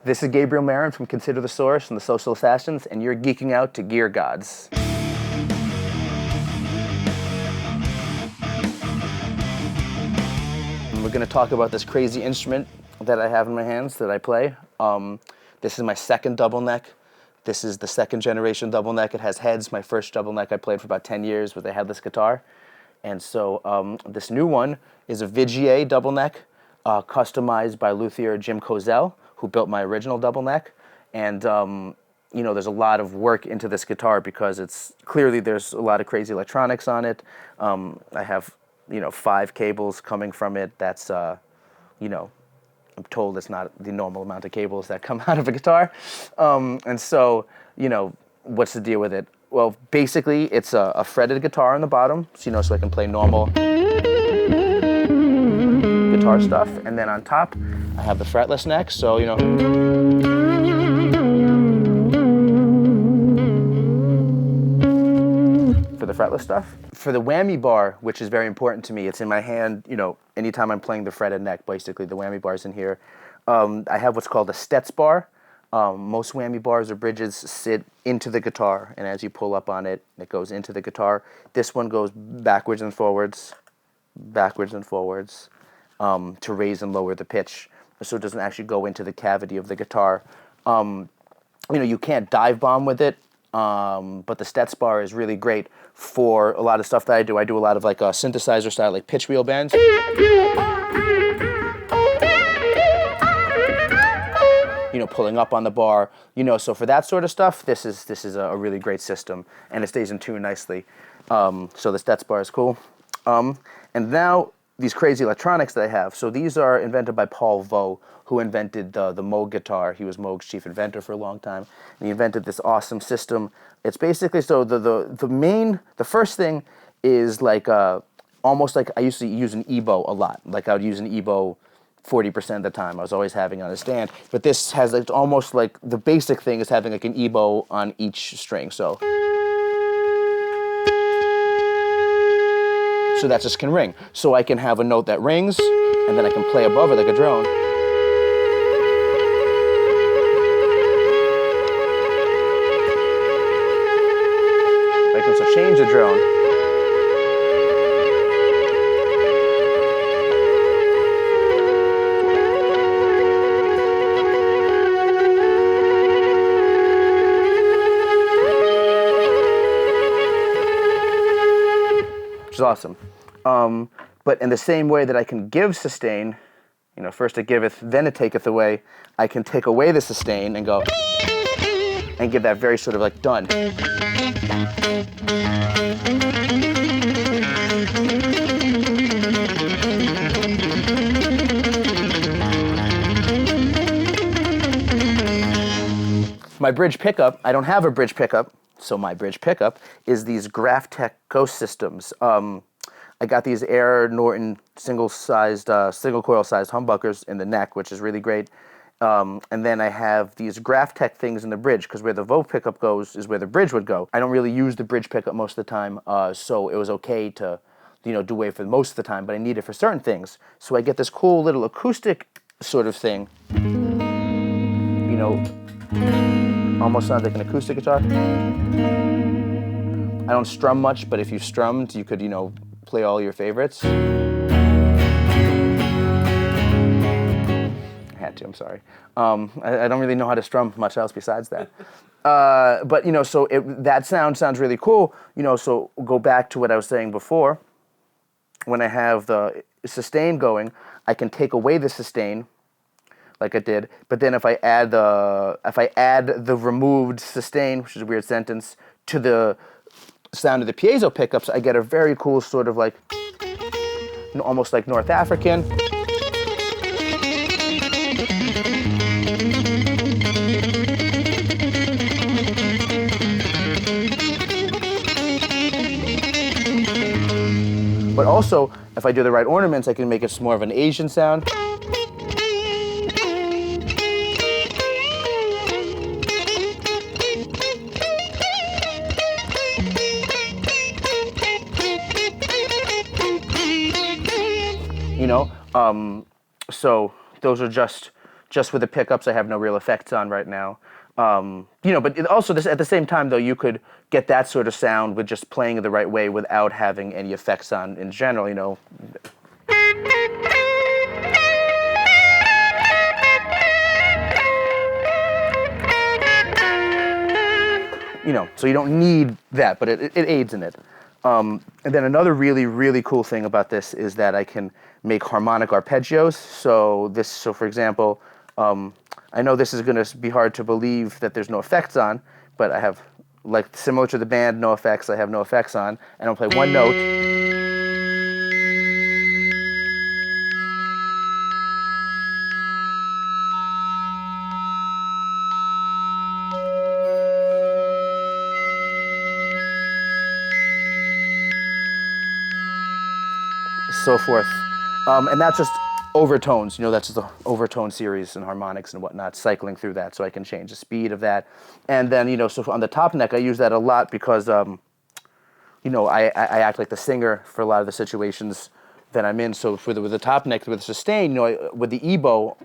This is Gabriel Marin from Consider the Source and the Social Assassins, and you're geeking out to Gear Gods. We're going to talk about this crazy instrument that I have in my hands that I play. This is my second double neck. This is the second generation double neck. It has heads. My first double neck I played for about 10 years with a headless guitar. And so this new one is a Vigier double neck, customized by luthier Jim Kozel, who built my original double neck. And you know, there's a lot of work into this guitar because it's clearly there's a lot of crazy electronics on it. I have 5 cables coming from it. That's I'm told it's not the normal amount of cables that come out of a guitar. And so, what's the deal with it? Well, basically, it's a fretted guitar on the bottom, so I can play normal guitar stuff. And then on top, I have the fretless neck, so, for the fretless stuff. For the whammy bar, which is very important to me, it's in my hand, anytime I'm playing the fretted neck, basically, the whammy bar's in here. I have what's called a Stets bar. Most whammy bars or bridges sit into the guitar, and as you pull up on it, it goes into the guitar. This one goes backwards and forwards, to raise and lower the pitch, so it doesn't actually go into the cavity of the guitar. You can't dive bomb with it, but the Stets bar is really great for a lot of stuff that I do. I do a lot of synthesizer style, like pitch wheel bends. Pulling up on the bar, so for that sort of stuff, this is a really great system, and it stays in tune nicely. So the Stets bar is cool. And now these crazy electronics that I have. So these are invented by Paul Vaux, who invented the Moog guitar. He was Moog's chief inventor for a long time, and he invented this awesome system. It's basically, so the first thing is almost like I used to use an EBow a lot. Like I would use an EBow 40% of the time. I was always having it on a stand, but this has almost like the basic thing is having an EBow on each string. So that just can ring. So I can have a note that rings, and then I can play above it like a drone. I can also change the drone. Which is awesome. But in the same way that I can give sustain, first it giveth, then it taketh away, I can take away the sustain and go, and give that very sort of done. My bridge pickup, I don't have a bridge pickup, so my bridge pickup is these Graphtec Ghost systems. I got these Air Norton single coil sized humbuckers in the neck, which is really great. And then I have these Graphtec things in the bridge, because where the Vaux pickup goes is where the bridge would go. I don't really use the bridge pickup most of the time, so it was okay to do away for most of the time, but I need it for certain things. So I get this cool little acoustic sort of thing, almost sounds like an acoustic guitar. I don't strum much, but if you strummed, you could, play all your favorites. I had to, I'm sorry. I don't really know how to strum much else besides that. But, so that sounds really cool. So go back to what I was saying before. When I have the sustain going, I can take away the sustain, like I did, but then if I add the removed sustain, which is a weird sentence, to the sound of the piezo pickups, I get a very cool sort of almost like North African. But also, if I do the right ornaments, I can make it more of an Asian sound. So those are just just with the pickups I have no real effects on right now. You know, but also this, at the same time though, you could get that sort of sound with just playing it the right way without having any effects on in general, you know. You know, so you don't need that, but it aids in it. And then another really, really cool thing about this is that I can make harmonic arpeggios. So for example, I know this is going to be hard to believe that there's no effects on, but I have, like similar to the band, no effects, I have no effects on, and I'll play one note. So forth. And that's just overtones, you know, that's just the overtone series and harmonics and whatnot, cycling through that, so I can change the speed of that. And then, you know, so on the top neck, I use that a lot because, you know, I act like the singer for a lot of the situations that I'm in. So with the top neck, with the sustain, you know, with the E-bow,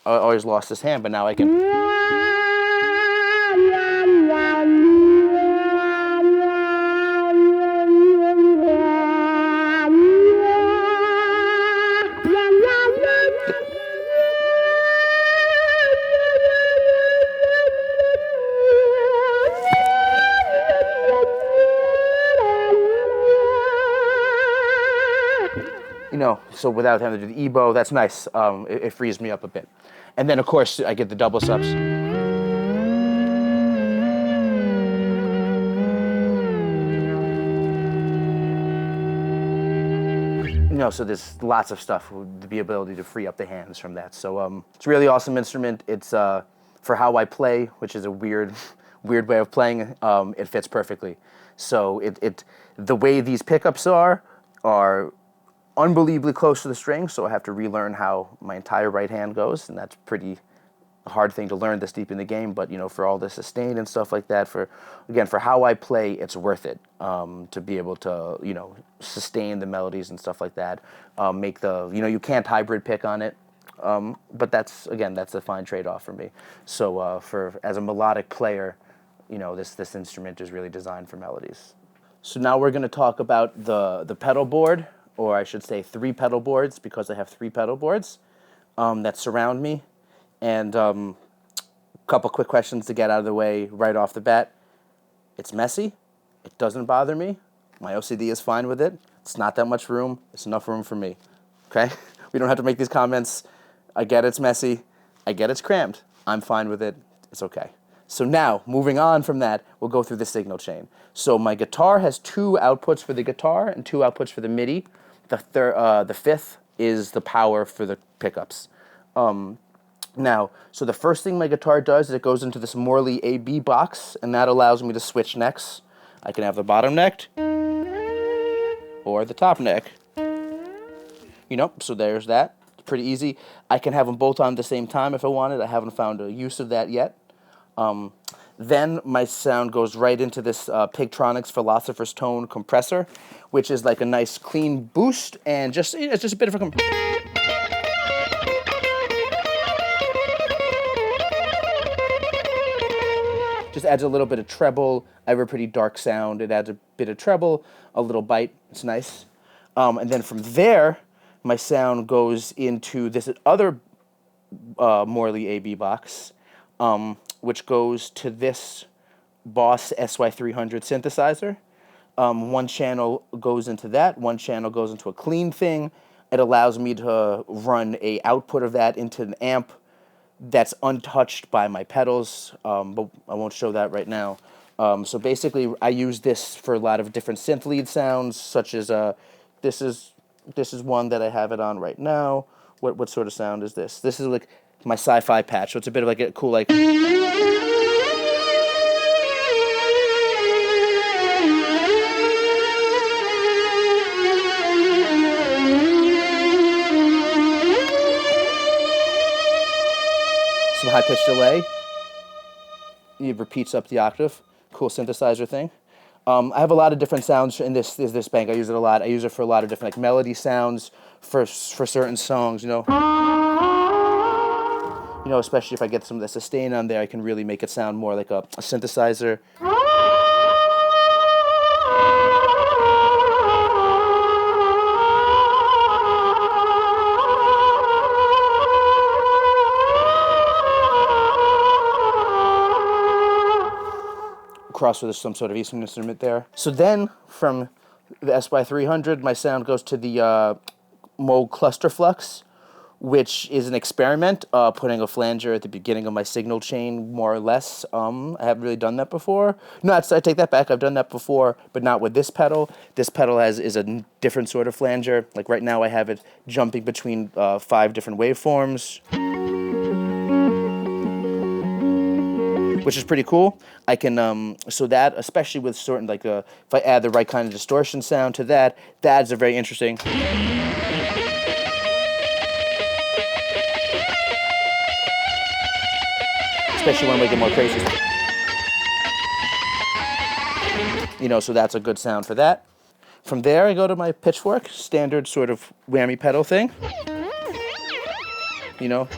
I always lost this hand, but now I can. You know, so without having to do the E-bow, that's nice. It frees me up a bit. And then, of course, I get the double subs. You know, so there's lots of stuff with the ability to free up the hands from that. So it's a really awesome instrument. It's for how I play, which is a weird way of playing. It fits perfectly. So the way these pickups are unbelievably close to the string, so I have to relearn how my entire right hand goes, and that's pretty hard thing to learn this deep in the game. But you know, for all the sustain and stuff like that, for how I play, it's worth it to be able to, you know, sustain the melodies and stuff like that. Make the, you know, you can't hybrid pick on it, but that's a fine trade-off for me. So as a melodic player, you know, this instrument is really designed for melodies. So now we're going to talk about the pedal board, or I should say 3 pedal boards, because I have 3 pedal boards that surround me. And a couple quick questions to get out of the way right off the bat. It's messy. It doesn't bother me. My OCD is fine with it. It's not that much room. It's enough room for me. Okay? We don't have to make these comments. I get it's messy. I get it's crammed. I'm fine with it. It's okay. So now, moving on from that, we'll go through the signal chain. So my guitar has 2 outputs for the guitar and 2 outputs for the MIDI. The fifth is the power for the pickups. Now, so the first thing my guitar does is it goes into this Morley AB box, and that allows me to switch necks. I can have the bottom neck or the top neck. You know, so there's that. It's pretty easy. I can have them both on at the same time if I wanted. I haven't found a use of that yet. Then my sound goes right into this Pigtronics Philosopher's Tone compressor, which is like a nice clean boost, and it's just a bit of a just adds a little bit of treble. I have a pretty dark sound. It adds a bit of treble, a little bite. It's nice. And then from there, my sound goes into this other Morley AB box, which goes to this Boss SY300 synthesizer. One channel goes into that. One channel goes into a clean thing. It allows me to run a output of that into an amp that's untouched by my pedals, but I won't show that right now. So basically, I use this for a lot of different synth lead sounds, such as this is one that I have it on right now. What sort of sound is this? This is like my sci-fi patch, so it's a bit of like a cool like. Some high-pitched delay. It repeats up the octave. Cool synthesizer thing. I have a lot of different sounds in this bank. I use it a lot. I use it for a lot of different like melody sounds for certain songs, you know. You know, especially if I get some of the sustain on there, I can really make it sound more like a synthesizer. Cross with some sort of Eastern instrument there. So then, from the SY300, my sound goes to the Moog Cluster Flux, which is an experiment, putting a flanger at the beginning of my signal chain, more or less. I haven't really done that before. No, I take that back. I've done that before, but not with this pedal. This pedal is a different sort of flanger. Like right now, I have it jumping between 5 different waveforms, which is pretty cool. I can, so that, especially with certain, like, if I add the right kind of distortion sound to that, that's a very interesting. Especially when we get more crazy. You know, so that's a good sound for that. From there, I go to my pitchfork, standard sort of whammy pedal thing. You know,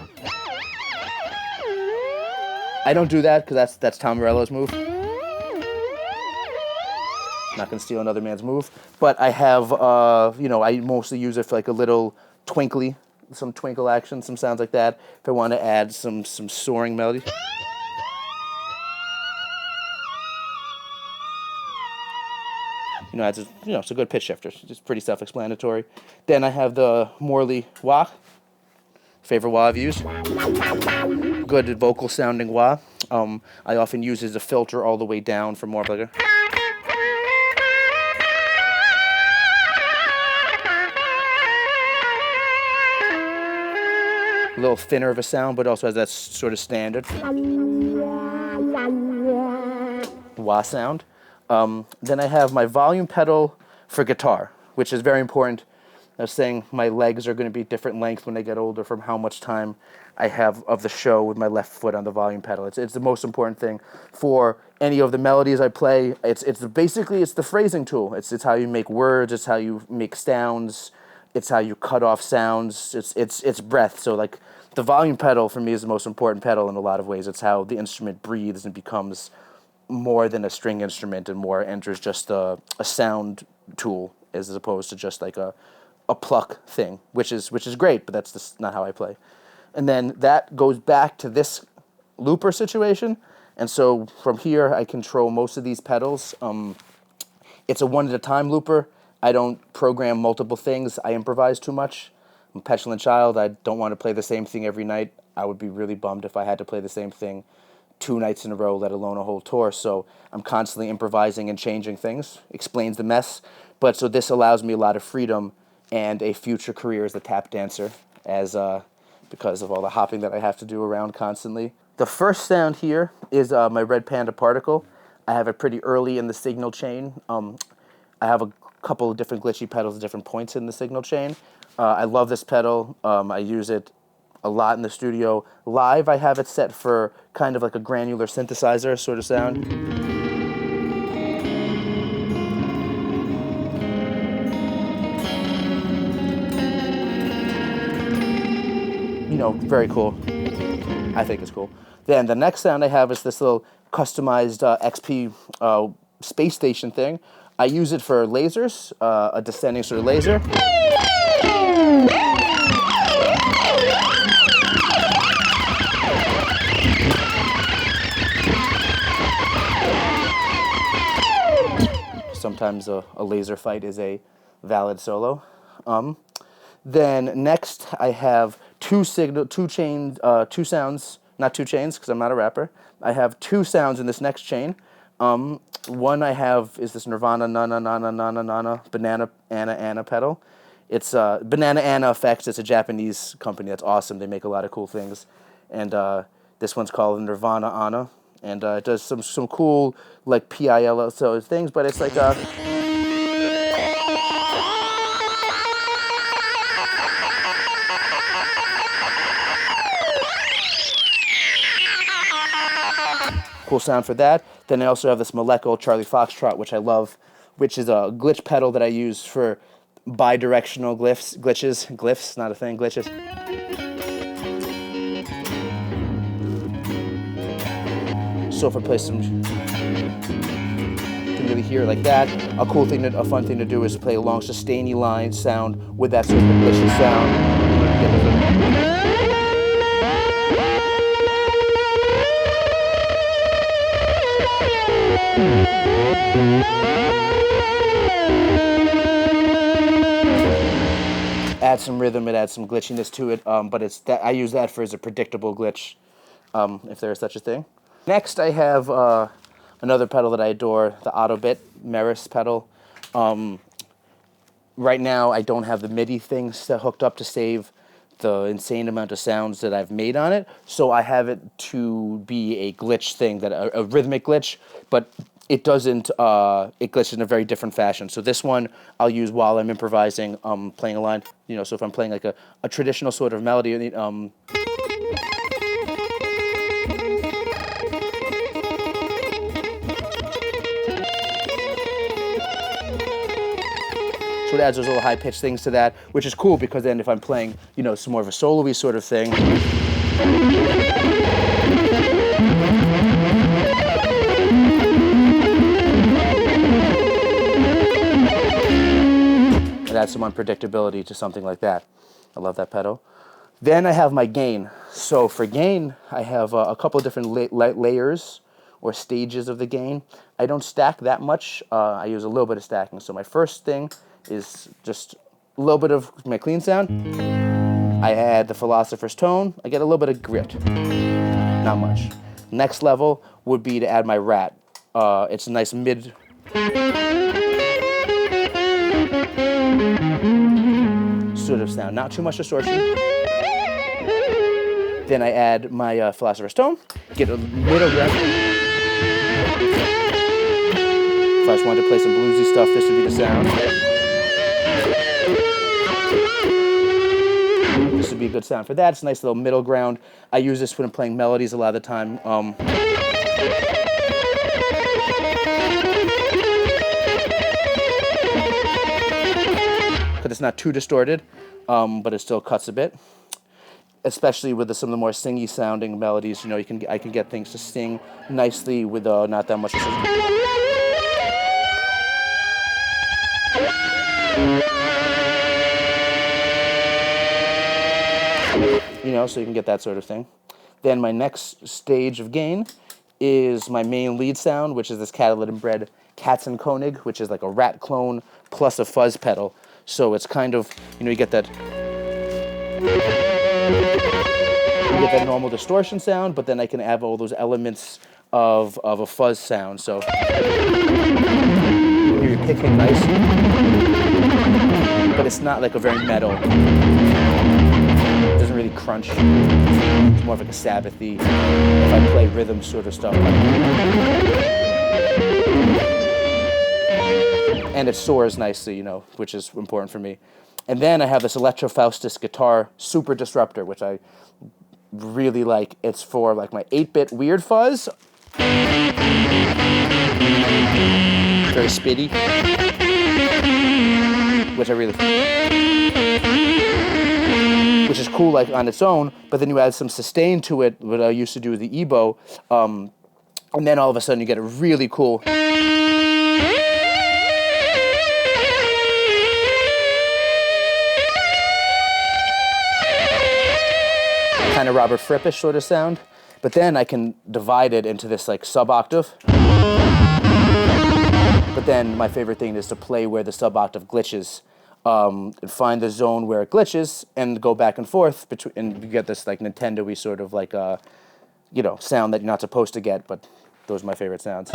I don't do that because that's Tom Morello's move. Not gonna steal another man's move, but I have, you know, I mostly use it for like a little twinkly, some twinkle action, some sounds like that. If I want to add some soaring melody. You know, it's a good pitch shifter. It's just pretty self-explanatory. Then I have the Morley wah, favorite wah I've used. Good vocal sounding wah. I often use it as a filter all the way down for more like a little thinner of a sound, but also has that sort of standard wah sound. Then I have my volume pedal for guitar, which is very important. I was saying my legs are going to be different length when I get older from how much time I have of the show with my left foot on the volume pedal. It's the most important thing for any of the melodies I play. It's basically the phrasing tool. It's how you make words. It's how you make sounds. It's how you cut off sounds. It's breath. So like the volume pedal for me is the most important pedal in a lot of ways. It's how the instrument breathes and becomes more than a string instrument and more enters just a sound tool as opposed to just like a pluck thing, which is great, but that's just not how I play. And then that goes back to this looper situation, and so from here I control most of these pedals. It's a one-at-a-time looper. I don't program multiple things. I improvise too much. I'm a petulant child. I don't want to play the same thing every night. I would be really bummed if I had to play the same thing 2 nights in a row, let alone a whole tour. So I'm constantly improvising and changing things. Explains the mess. But so this allows me a lot of freedom and a future career as a tap dancer, because of all the hopping that I have to do around constantly. The first sound here is my Red Panda particle. I have it pretty early in the signal chain. I have a couple of different glitchy pedals at different points in the signal chain. I love this pedal. I use it a lot in the studio. Live, I have it set for kind of like a granular synthesizer sort of sound. You know, very cool. I think it's cool. Then the next sound I have is this little customized XP space station thing. I use it for lasers, a descending sort of laser. Sometimes a laser fight is a valid solo. Then next I have two sounds, not 2 chains because I'm not a rapper. I have 2 sounds in this next chain. One I have is this Nirvana Nana Nana Nana Nana Banana Anna Anna pedal. It's Banana Anna Effects. It's a Japanese company that's awesome. They make a lot of cool things. And this one's called Nirvana Anna. And it does some cool like PILO things, but it's like cool sound for that. Then I also have this Molecular Charlie Foxtrot, which I love, which is a glitch pedal that I use for bidirectional glyphs, not a thing, glitches. So if I play some, you can really hear it like that. A fun thing to do is play a long sustainy line sound with that sort of glitchy sound. Add some rhythm, it adds some glitchiness to it, but I use that for as a predictable glitch, if there is such a thing. Next, I have another pedal that I adore, the Autobit Meris pedal. Right now, I don't have the MIDI things hooked up to save the insane amount of sounds that I've made on it, so I have it to be a glitch thing, a rhythmic glitch, but it doesn't, it glitches in a very different fashion. So this one I'll use while I'm improvising, playing a line, so if I'm playing like a traditional sort of melody, so it adds those little high-pitched things to that, which is cool because then if I'm playing, some more of a solo-y sort of thing, it adds some unpredictability to something like that. I love that pedal. Then I have my gain. So for gain, I have a couple of different layers or stages of the gain. I don't stack that much. I use a little bit of stacking. So my first thing is just a little bit of my clean sound. I add the philosopher's tone. I get a little bit of grit, not much. Next level would be to add my rat. It's a nice mid sort of sound, not too much distortion. Then I add my philosopher's tone, get a middle rat. If I just wanted to play some bluesy stuff, this would be the sound. This would be a good sound for that. It's a nice little middle ground. I use this when I'm playing melodies a lot of the time. Because it's not too distorted, but it still cuts a bit. Especially with some of the more singy sounding melodies, I can get things to sing nicely with not that much. So you can get that sort of thing. Then my next stage of gain is my main lead sound, which is this Catalan bred Katzenkönig, which is like a rat clone plus a fuzz pedal. So it's kind of, you get that normal distortion sound, but then I can add all those elements of a fuzz sound. So you're picking nice, but it's not like a very metal. It doesn't really crunch. It's more of like a Sabbathy, if I play rhythm sort of stuff. And it soars nicely, which is important for me. And then I have this Electrofaustus guitar super disruptor, which I really like. It's for like my 8-bit weird fuzz. Very spitty, which I really, which is cool like on its own, but then you add some sustain to it, what I used to do with the EBO, and then all of a sudden you get a really cool kind of Robert Frippish sort of sound, but then I can divide it into this like sub-octave. But then my favorite thing is to play where the sub-octave glitches, and find the zone where it glitches and go back and forth between, and you get this like Nintendo-y sort of like sound that you're not supposed to get, but those are my favorite sounds.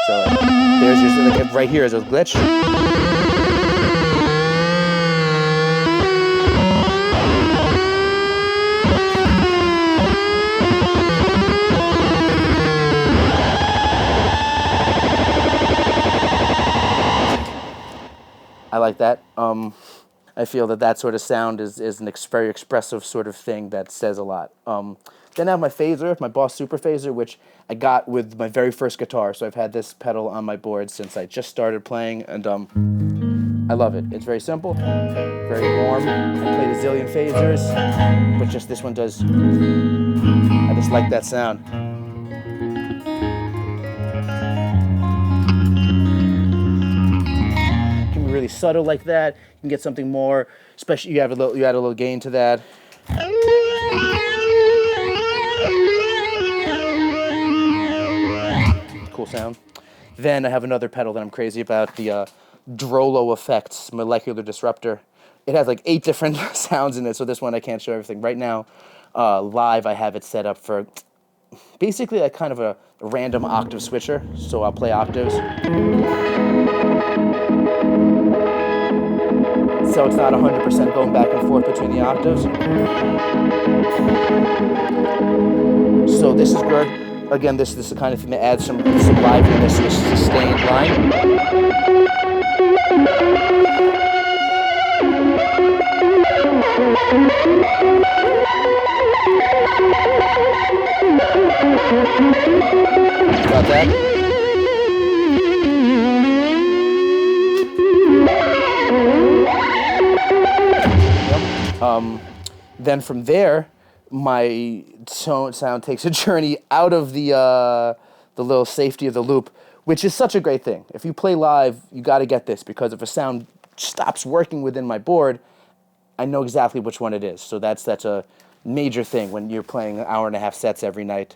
So there's your, like, right here is a glitch. I like that. I feel that sort of sound is a very expressive sort of thing that says a lot. Then I have my phaser, my Boss Super Phaser, which I got with my very first guitar. So I've had this pedal on my board since I just started playing, and I love it. It's very simple, very warm. I played a zillion phasers, but just this one does. I just like that sound. something really subtle like that. You can get something more, especially you add a little gain to that. Cool sound. Then I have another pedal that I'm crazy about, the Drolo Effects Molecular Disruptor. It has like 8 different sounds in it, so this one I can't show everything. Right now, live I have it set up for basically like kind of a random octave switcher. So I'll play octaves. So it's not 100% going back and forth between the octaves. So this is good. Again, this is the kind of thing that adds some liveliness to a sustained line. Got that? Yep. Then from there, my sound takes a journey out of the little safety of the loop, which is such a great thing. If you play live, you got to get this, because if a sound stops working within my board, I know exactly which one it is. So that's a major thing when you're playing 1.5-hour sets every night,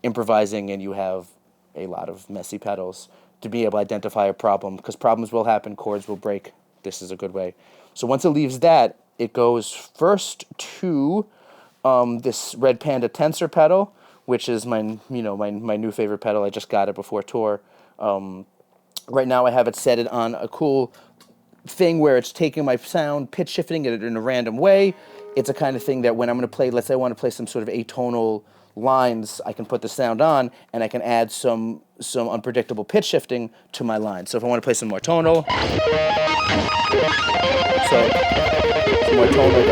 improvising, and you have a lot of messy pedals, to be able to identify a problem, because problems will happen, chords will break. This is a good way. So once it leaves that, it goes first to this Red Panda Tensor pedal, which is my new favorite pedal. I just got it before tour. Right now I have it set on a cool thing where it's taking my sound, pitch shifting it in a random way. It's a kind of thing that when I'm going to play, let's say I want to play some sort of atonal lines, I can put the sound on and I can add some unpredictable pitch shifting to my line. So if I want to play some more tonal, so some more tonal.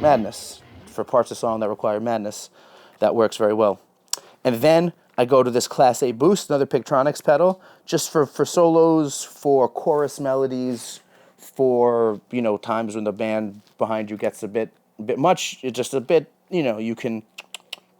Madness. For parts of the song that require madness, that works very well. And then I go to this Class A boost, another Pigtronics pedal, just for solos, for chorus melodies, for times when the band behind you gets a bit much. It's just a bit, you can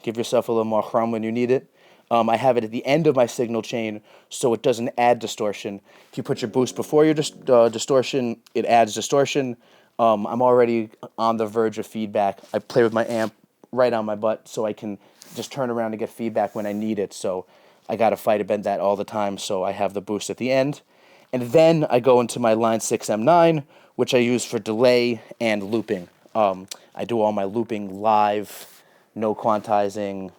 give yourself a little more hum when you need it. I have it at the end of my signal chain, so it doesn't add distortion. If you put your boost before your distortion, it adds distortion. I'm already on the verge of feedback. I play with my amp right on my butt, so I can just turn around and get feedback when I need it. So I got to fight about that all the time, so I have the boost at the end. And then I go into my Line 6 M9, which I use for delay and looping. I do all my looping live, no quantizing,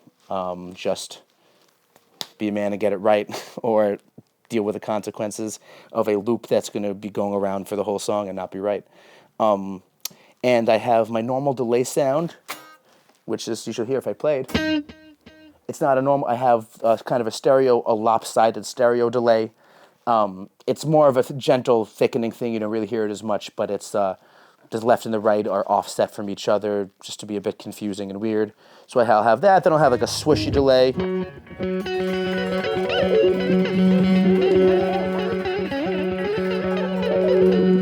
just be a man and get it right, or deal with the consequences of a loop that's going to be going around for the whole song and not be right. And I have my normal delay sound, which is, you should hear if I played. It's not a normal, I have kind of a lopsided stereo delay. It's more of a gentle thickening thing. You don't really hear it as much, but it's the left and the right are offset from each other just to be a bit confusing and weird. So I'll have that. Then I'll have like a swishy delay.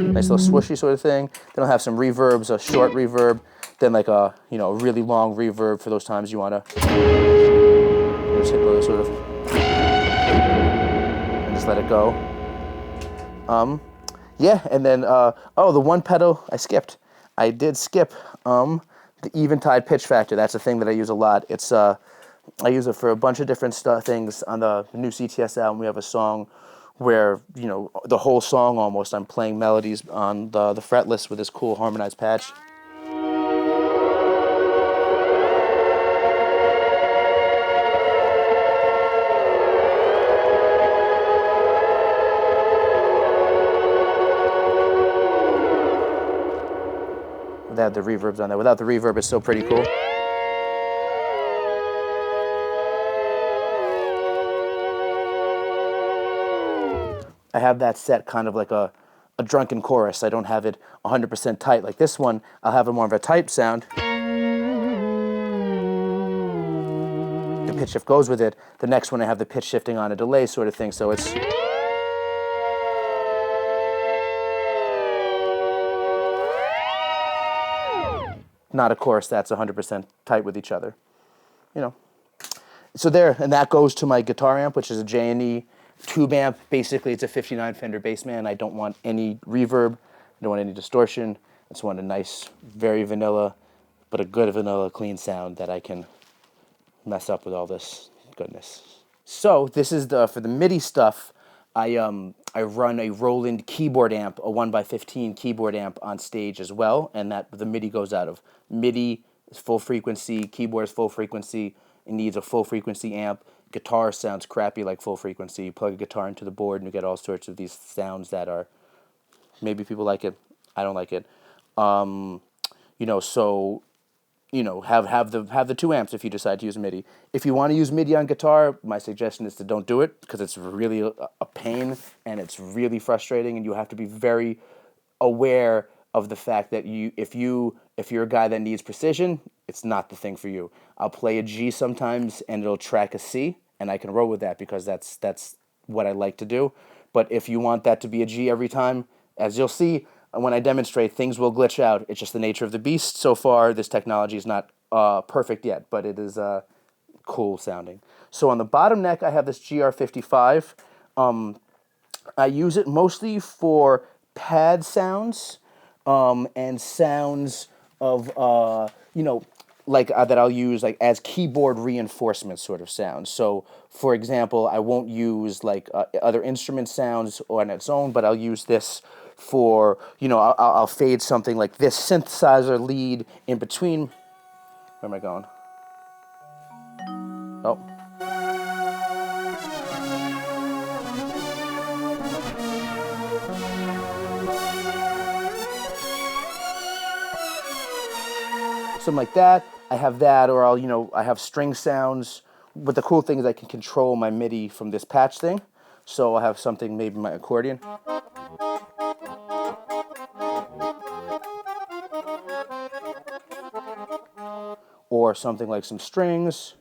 Nice little swishy sort of thing. Then I'll have some reverbs, a short reverb, then like a really long reverb for those times you want to just hit those sort of and just let it go. Yeah, and then the one pedal I skipped. I did skip the Eventide pitch factor. That's a thing that I use a lot. It's I use it for a bunch of different things. On the new CTS album, we have a song where, the whole song almost, I'm playing melodies on the fretless with this cool harmonized patch. Without the reverbs on there. Without the reverb, it's still pretty cool. I have that set kind of like a drunken chorus. I don't have it 100% tight like this one. I'll have it more of a tight sound. The pitch shift goes with it. The next one I have the pitch shifting on a delay sort of thing, so it's... not a chorus that's 100% tight with each other. You know. So there, and that goes to my guitar amp, which is a J&E tube amp. Basically, it's a 59 Fender Bassman. I don't want any reverb. I don't want any distortion. I just want a nice, very vanilla, but a good vanilla clean sound that I can mess up with all this goodness. So this is for the MIDI stuff. I run a Roland keyboard amp, a 1x15 keyboard amp on stage as well, and that the MIDI goes out of MIDI is full frequency, keyboard is full frequency. It needs a full frequency amp. Guitar sounds crappy like full frequency. You plug a guitar into the board and you get all sorts of these sounds that are, maybe people like it, I don't like it. You know, so, you know, have the two amps if you decide to use MIDI. If you want to use MIDI on guitar, my suggestion is to don't do it, because it's really a pain and it's really frustrating, and you have to be very aware of the fact that if you're a guy that needs precision, it's not the thing for you. I'll play a G sometimes and it'll track a C, and I can roll with that because that's what I like to do. But if you want that to be a G every time, as you'll see when I demonstrate, things will glitch out. It's just the nature of the beast. So far, this technology is not perfect yet, but it is cool sounding. So on the bottom neck, I have this GR55. I use it mostly for pad sounds and sounds of, you know, like that I'll use like as keyboard reinforcement sort of sounds. So, for example, I won't use like other instrument sounds on its own, but I'll use this for, you know, I'll fade something like this synthesizer lead in between. Where am I going? Oh. Something like that. I have that, or I'll, you know, I have string sounds. But the cool thing is I can control my MIDI from this patch thing. So I'll have something, maybe my accordion. Or something like some strings.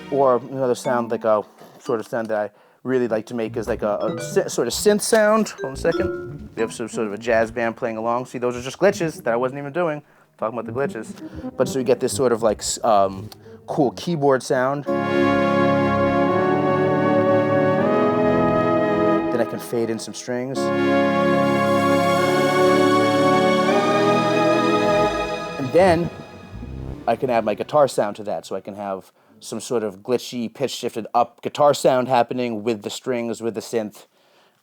Or another sound, like a sort of sound that I really like to make is like a sort of synth sound. Hold on a second. We have some sort of a jazz band playing along. See, those are just glitches that I wasn't even doing. Talking about the glitches. But so you get this sort of like cool keyboard sound. Then I can fade in some strings. And then I can add my guitar sound to that, so I can have some sort of glitchy, pitch shifted up guitar sound happening with the strings, with the synth.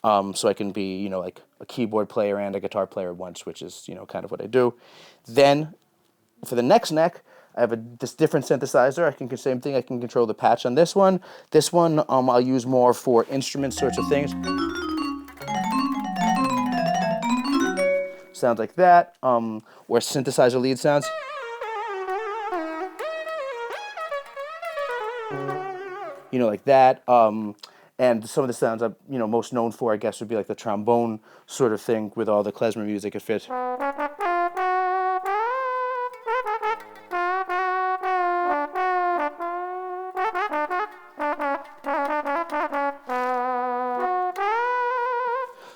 So I can be, you know, like a keyboard player and a guitar player at once, which is, you know, kind of what I do. Then for the next neck, I have this different synthesizer. I can do the same thing. I can control the patch on this one. This one I'll use more for instrument sorts of things. Sounds like that, or synthesizer lead sounds. You know, like that. And some of the sounds I'm, you know, most known for, I guess, would be like the trombone sort of thing with all the klezmer music it fits.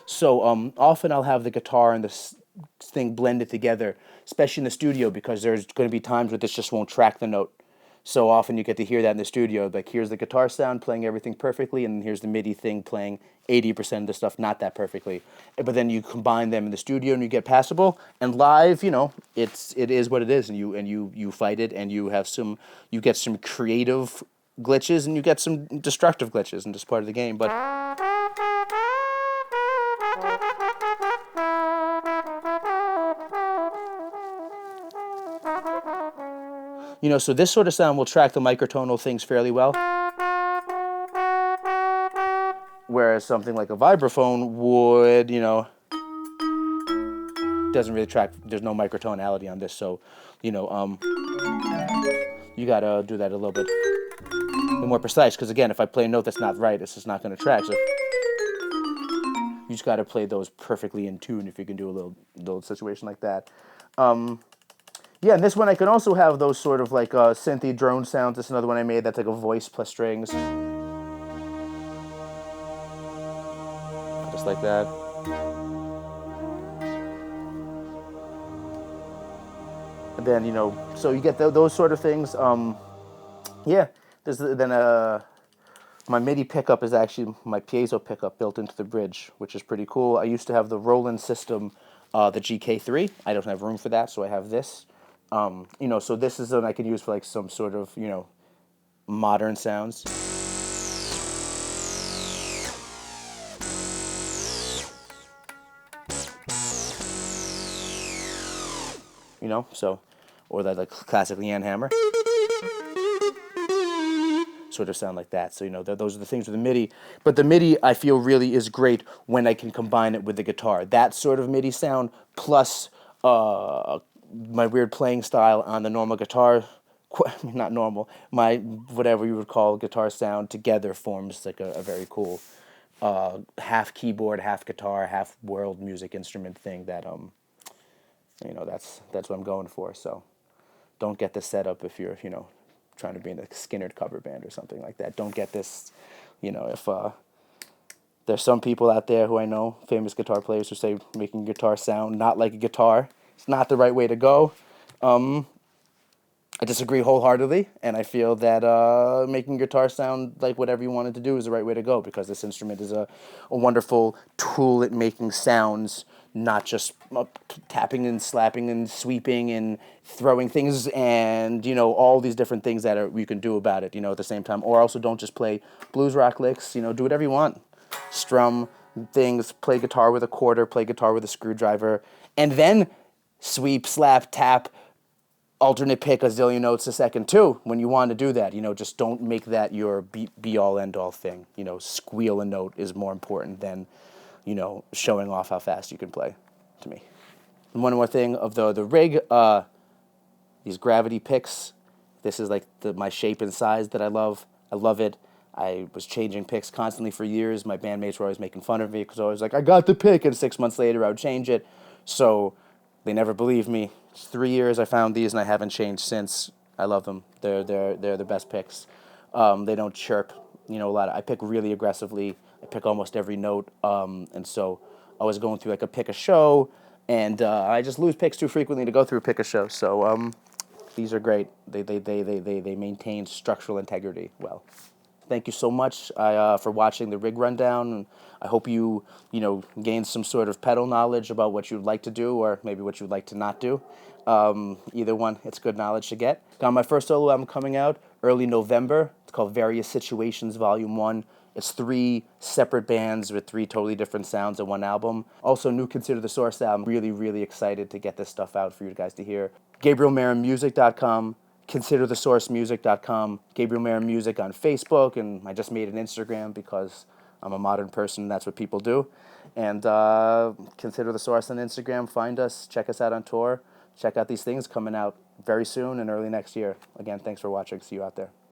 So often I'll have the guitar and this thing blended together, especially in the studio, because there's going to be times where this just won't track the note. So often you get to hear that in the studio, like here's the guitar sound playing everything perfectly, and here's the MIDI thing playing 80% of the stuff not that perfectly. But then you combine them in the studio and you get passable. And live, you know, it is what it is, and you fight it, and you get some creative glitches and you get some destructive glitches, and just part of the game. But you know, so this sort of sound will track the microtonal things fairly well. Whereas something like a vibraphone would, you know, doesn't really track, there's no microtonality on this. So, you know, you gotta do that a little bit more precise, because again, if I play a note that's not right, it's just not gonna track. So you just gotta play those perfectly in tune if you can do a little situation like that. Yeah, and this one I can also have those sort of like synthy drone sounds. This is another one I made that's like a voice plus strings. Just like that. then, you know, so you get those sort of things. Yeah, my MIDI pickup is actually my piezo pickup built into the bridge, which is pretty cool. I used to have the Roland system, the GK3. I don't have room for that, so I have this. You know, so this is one I can use for like some sort of, you know, modern sounds. You know, so, or that like classic Leanne hammer. Sort of sound like that. So, you know, those are the things with the MIDI. But the MIDI, I feel, really is great when I can combine it with the guitar. That sort of MIDI sound plus my weird playing style on the normal guitar, not normal, my whatever you would call guitar sound together forms like a very cool half keyboard, half guitar, half world music instrument thing that, you know, that's what I'm going for. So don't get this set up if you're, you know, trying to be in a Skynyrd cover band or something like that. Don't get this, you know, if there's some people out there who I know, famous guitar players, who say making guitar sound not like a guitar, it's not the right way to go. I disagree wholeheartedly, and I feel that making guitar sound like whatever you wanted to do is the right way to go, because this instrument is a wonderful tool at making sounds, not just tapping and slapping and sweeping and throwing things and, you know, all these different things that you can do about it, you know, at the same time. Or also don't just play blues rock licks, you know, do whatever you want. Strum things, play guitar with a quarter, play guitar with a screwdriver, and then sweep, slap, tap, alternate pick a zillion notes a second too when you want to do that. You know, just don't make that your be all end all thing. You know, squeal a note is more important than, you know, showing off how fast you can play, to me. And one more thing of the rig, these gravity picks. This is like my shape and size that I love. I love it. I was changing picks constantly for years. My bandmates were always making fun of me because I was like, I got the pick, and 6 months later I would change it. So they never believed me. It's 3 years I found these, and I haven't changed since. I love them. They're the best picks. They don't chirp. You know, I pick really aggressively. I pick almost every note, and so I was going through like a pick a show, and I just lose picks too frequently to go through a pick a show. So these are great. They maintain structural integrity well. Thank you so much for watching the rig rundown. I hope you gain some sort of pedal knowledge about what you'd like to do, or maybe what you'd like to not do. Either one, it's good knowledge to get. Got my first solo album coming out early November. It's called Various Situations Volume 1. It's 3 separate bands with 3 totally different sounds in one album. Also, new Consider the Source album. Really, really excited to get this stuff out for you guys to hear. GabrielMarinMusic.com. ConsiderTheSourceMusic.com, Gabriel Marin Music on Facebook, and I just made an Instagram because I'm a modern person and that's what people do. And Consider the Source on Instagram. Find us, check us out on tour, check out these things coming out very soon and early next year. Again, thanks for watching. See you out there.